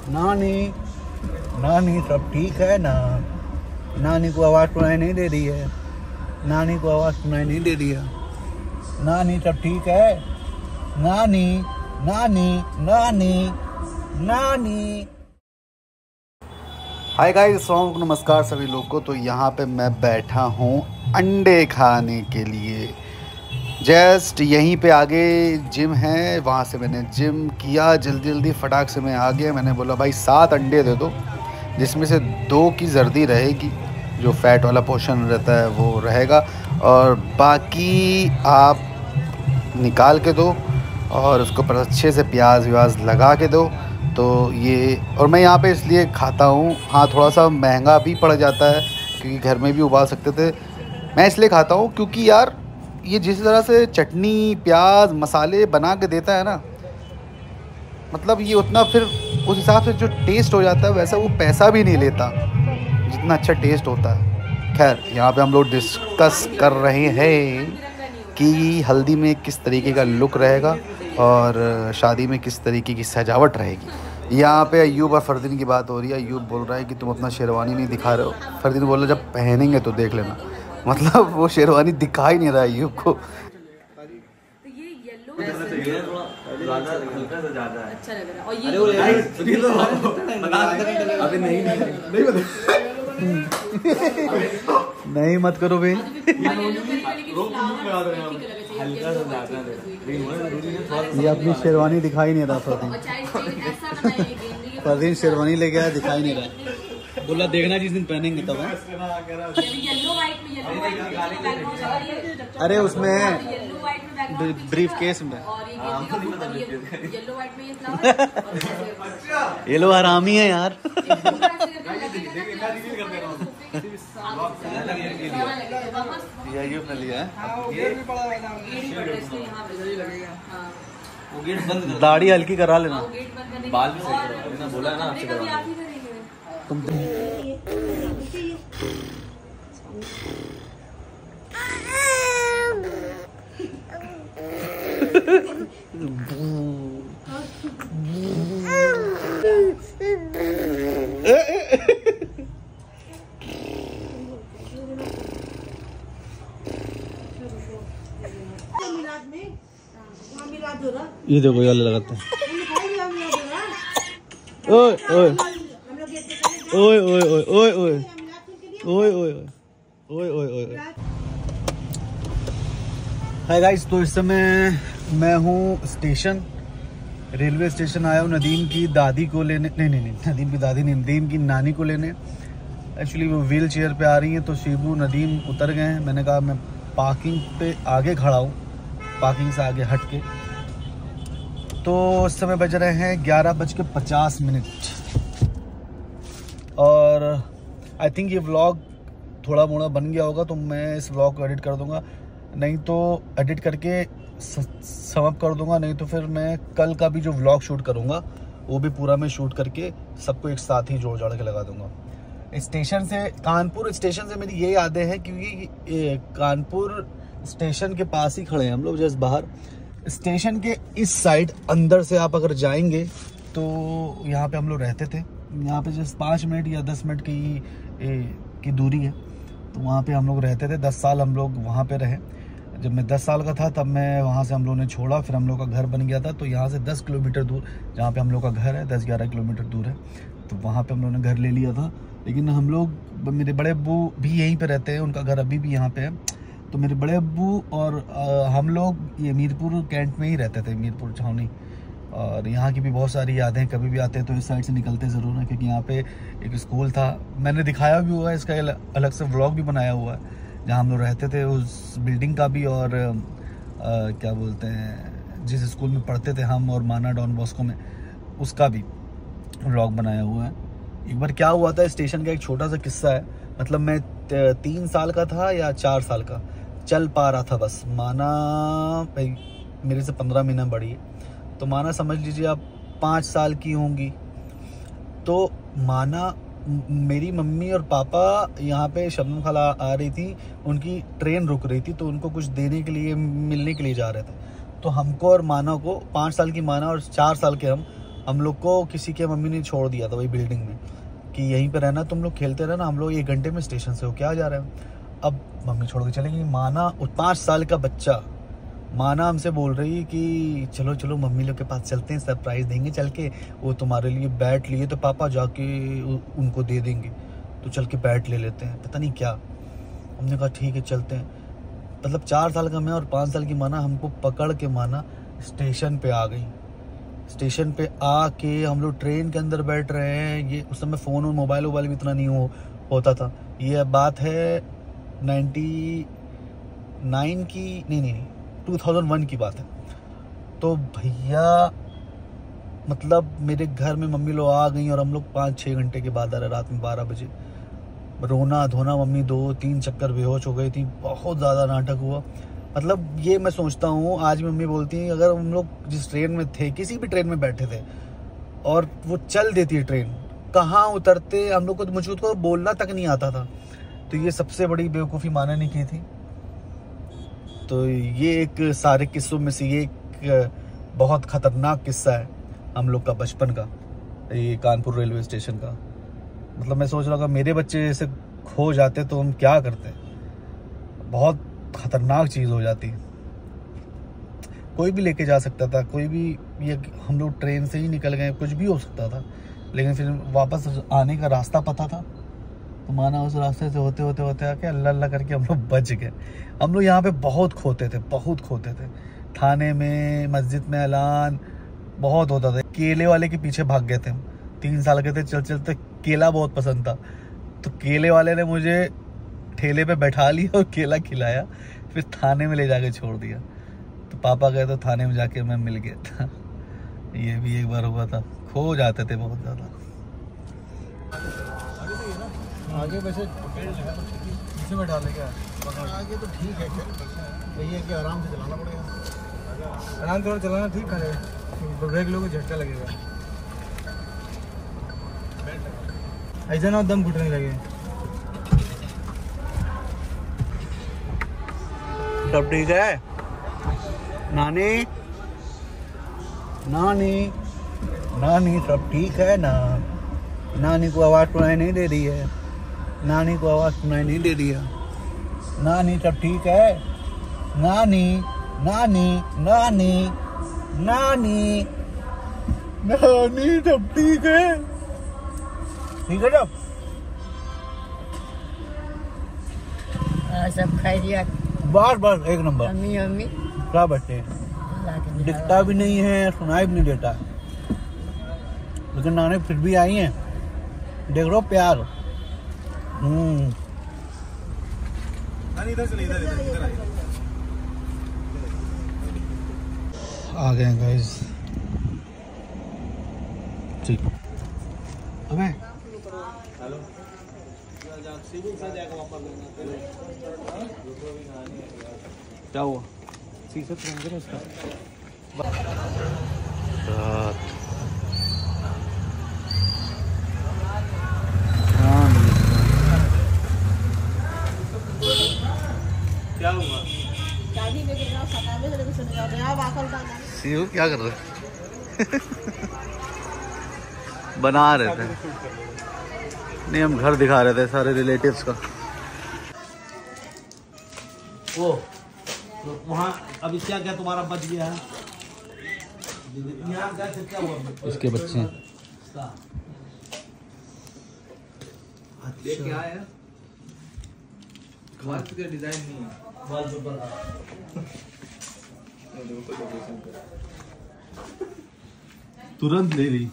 नानी नानी सब ठीक है ना? नानी को आवाज़ सुनाई नहीं दे रही है? नानी को आवाज़ सुनाई नहीं दे रही है? नानी सब ठीक है? नानी नानी नानी नानी। हाय गाइस, नमस्कार सभी लोग को। तो यहाँ पे मैं बैठा हूँ अंडे खाने के लिए। जस्ट यहीं पे आगे जिम है, वहाँ से मैंने जिम किया, जल्दी जल्दी फटाक से मैं आ गया। मैंने बोला भाई 7 अंडे दे दो, जिसमें से 2 की जर्दी रहेगी, जो फैट वाला पोर्शन रहता है वो रहेगा, और बाकी आप निकाल के दो और उसको पर अच्छे से प्याज व्याज लगा के दो। तो ये, और मैं यहाँ पे इसलिए खाता हूँ, हाँ थोड़ा सा महंगा भी पड़ जाता है क्योंकि घर में भी उबाल सकते थे। मैं इसलिए खाता हूँ क्योंकि यार ये जिस तरह से चटनी प्याज मसाले बना के देता है ना, मतलब ये उतना फिर उस हिसाब से जो टेस्ट हो जाता है वैसा वो पैसा भी नहीं लेता जितना अच्छा टेस्ट होता है। खैर, यहाँ पे हम लोग डिस्कस कर रहे हैं कि हल्दी में किस तरीके का लुक रहेगा और शादी में किस तरीके की सजावट रहेगी। यहाँ पे अयूब और फरदीन की बात हो रही है। अयूब बोल रहा है कि तुम अपना शेरवानी नहीं दिखा रहे हो। फरदीन बोल रहा है जब पहनेंगे तो देख लेना। मतलब वो शेरवानी दिखा ही नहीं रहा अयूब को। तो ये येलो ज़्यादा हल्का सा ज़्यादा है, अच्छा लग रहा है। और ये अभी नहीं नहीं मत करो भाई। ये अपनी शेरवानी दिखाई नहीं रहा फरदीन। फरदीन शेरवानी ले गया, दिखाई नहीं रहा। बोला देखना जिस दिन पहनेंगे तब है। अरे उसमें ब्रीफ केस में ये लो हरामी है यार। ये अयूब ने लिया है। दाढ़ी हल्की करा लेना, बाल भी सही करो, बोला है ना आपसे करवाना। तुम ये देखो ये लगाते हैं। ओए ओए ओए ओए ओए ओए ओए ओए ओए ओए ओए ओए। हाय गाइस, तो इस समय मैं हूँ स्टेशन, रेलवे स्टेशन आया हूँ नदीम की दादी को लेने। नहीं नदीम की दादी नहीं, नदीम की नानी को लेने। एक्चुअली वो व्हील चेयर पे आ रही हैं, तो शिबू नदीम उतर गए हैं। मैंने कहा मैं पार्किंग पे आगे खड़ा हूँ, पार्किंग से आगे हट के। तो इस समय बज रहे हैं 11:50 और आई थिंक ये व्लॉग थोड़ा मोड़ा बन गया होगा, तो मैं इस व्लॉग को एडिट कर दूंगा, नहीं तो एडिट करके समाप्त कर दूंगा, नहीं तो फिर मैं कल का भी जो व्लॉग शूट करूंगा वो भी पूरा मैं शूट करके सबको एक साथ ही जोड़ जाड़ के लगा दूंगा। स्टेशन से, कानपुर स्टेशन से मेरी ये यादें हैं क्योंकि कानपुर स्टेशन के पास ही खड़े हैं हम लोग, जस्ट बाहर। स्टेशन के इस साइड अंदर से आप अगर जाएंगे तो यहाँ पे हम लोग रहते थे। यहाँ पे जस्ट 5 मिनट या 10 मिनट की दूरी है, तो वहाँ पे हम लोग रहते थे। 10 साल हम लोग वहाँ पे रहे। जब मैं 10 साल का था तब मैं वहाँ से हम लोगों ने छोड़ा, फिर हम लोग का घर बन गया था। तो यहाँ से 10 किलोमीटर दूर जहाँ पे हम लोग का घर है, 10-11 किलोमीटर दूर है, तो वहाँ पे हम लोगों ने घर ले लिया था। लेकिन हम लोग, मेरे बड़े अब्बू भी यहीं पे रहते हैं, उनका घर अभी भी यहाँ पे है। तो मेरे बड़े अब्बू और हम लोग ये मीरपुर कैंट में ही रहते थे, मीरपुर छावनी। और यहाँ की भी बहुत सारी यादें, कभी भी आते हैं तो इस साइड से निकलते ज़रूर हैं, क्योंकि यहाँ पे एक स्कूल था, मैंने दिखाया भी हुआ है, इसका अलग से व्लॉग भी बनाया हुआ है, जहाँ हम लोग रहते थे उस बिल्डिंग का भी, और क्या बोलते हैं जिस स्कूल में पढ़ते थे हम और माना डॉन बॉस्को में, उसका भी व्लॉग बनाया हुआ है। एक बार क्या हुआ था, स्टेशन का एक छोटा सा किस्सा है। मतलब मैं 3 साल का था या 4 साल का, चल पा रहा था बस। माना मेरे से 15 महीना बड़ी है, तो माना समझ लीजिए आप 5 साल की होंगी। तो माना, मेरी मम्मी और पापा यहाँ पे शबनम खाला आ रही थी, उनकी ट्रेन रुक रही थी, तो उनको कुछ देने के लिए, मिलने के लिए जा रहे थे। तो हमको और माना को, 5 साल की माना और 4 साल के हम हम लोग को किसी के मम्मी ने छोड़ दिया था वही बिल्डिंग में कि यहीं पे रहना, तुम लोग खेलते रहना, हम लोग 1 घंटे में स्टेशन से होके आ जा रहे हैं। अब मम्मी छोड़ के चले गई। माना 5 साल का बच्चा, माना हमसे बोल रही कि चलो चलो मम्मी लोग के पास चलते हैं, सरप्राइज देंगे चल के, वो तुम्हारे लिए बैट लिए तो पापा जाके उनको दे देंगे, तो चल के बैट ले लेते हैं, पता नहीं क्या। हमने कहा ठीक है चलते हैं। मतलब 4 साल का मैं और 5 साल की माना हमको पकड़ के माना स्टेशन पे आ गई। स्टेशन पे आके हम लोग ट्रेन के अंदर बैठ रहे हैं। ये उस समय फ़ोन और मोबाइल भी इतना नहीं होता था। ये बात है 99 की नहीं 2001 की बात है। तो भैया मतलब मेरे घर में मम्मी लोग आ गई और हम लोग 5-6 घंटे के बाद आ रहे, रात में 12 बजे। रोना धोना, मम्मी 2-3 चक्कर बेहोश हो गई थी, बहुत ज़्यादा नाटक हुआ। मतलब ये मैं सोचता हूँ, आज मम्मी बोलती हैं अगर हम लोग जिस ट्रेन में थे, किसी भी ट्रेन में बैठे थे और वो चल देती है ट्रेन, कहाँ उतरते हम लोग को, मुझको तो बोलना तक नहीं आता था। तो ये सबसे बड़ी बेवकूफ़ी माना नहीं की थी। तो ये एक सारे किस्सों में से ये एक बहुत ख़तरनाक किस्सा है हम लोग का बचपन का, ये कानपुर रेलवे स्टेशन का। मतलब मैं सोच रहा था मेरे बच्चे जैसे खो जाते तो हम क्या करते, बहुत खतरनाक चीज़ हो जाती। कोई भी लेके जा सकता था, कोई भी, ये हम लोग ट्रेन से ही निकल गए, कुछ भी हो सकता था, लेकिन फिर वापस आने का रास्ता पता था तो माना उस रास्ते से होते होते होते आके अल्लाह अल्लाह करके हम लोग बच गए। हम लोग यहाँ पे बहुत खोते थे, बहुत खोते थे। थाने में, मस्जिद में ऐलान बहुत होता था। केले वाले के पीछे भाग गए थे हम, 3 साल के थे, चल चलते केला बहुत पसंद था, तो केले वाले ने मुझे ठेले पे बैठा लिया और केला खिलाया, फिर थाने में ले जाके छोड़ दिया। तो पापा गए तो थाने में जाके मैं मिल गया था। ये भी एक बार हुआ था, खो जाते थे बहुत ज़्यादा। आगे वैसे पीछे में डाले क्या आगे तो ठीक है, क्या वही है कि आराम से चलाना पड़ेगा, आराम थोड़ा चलाना ठीक है, ब्रेक लोगे झटका लगेगा, ऐसा ना दम घुटने लगे। सब ठीक है नानी? नानी नानी सब ठीक है ना? नानी को आवाज़ सुनाई नहीं दे रही है, नानी को आवाज़ सुनाई नहीं दे रही है। नानी सब ठीक है? नानी नानी नानी नानी नानी सब ठीक है? ठीक है सब? सब खाई दिया, बस एक नंबर। मम्मी क्या बच्चे, दिखता भी नहीं है, सुनाई भी नहीं देता, लेकिन नानी फिर भी आई हैं, देख लो प्यार। इधर चले, इधर आ गए गाइस। ठीक, अबे हेलो क्या हुआ? शीशे तो उसका क्या हुआ? सीयू क्या कर रहे? बना रहे थे, नहीं हम घर दिखा रहे थे सारे रिलेटिव्स का। वो तो वहाँ अभी क्या क्या तुम्हारा बच गया है? यहाँ क्या हुआ? इसके बच्चे हैं। ये क्या है? डिजाइन नहीं है, तुरंत ले ली।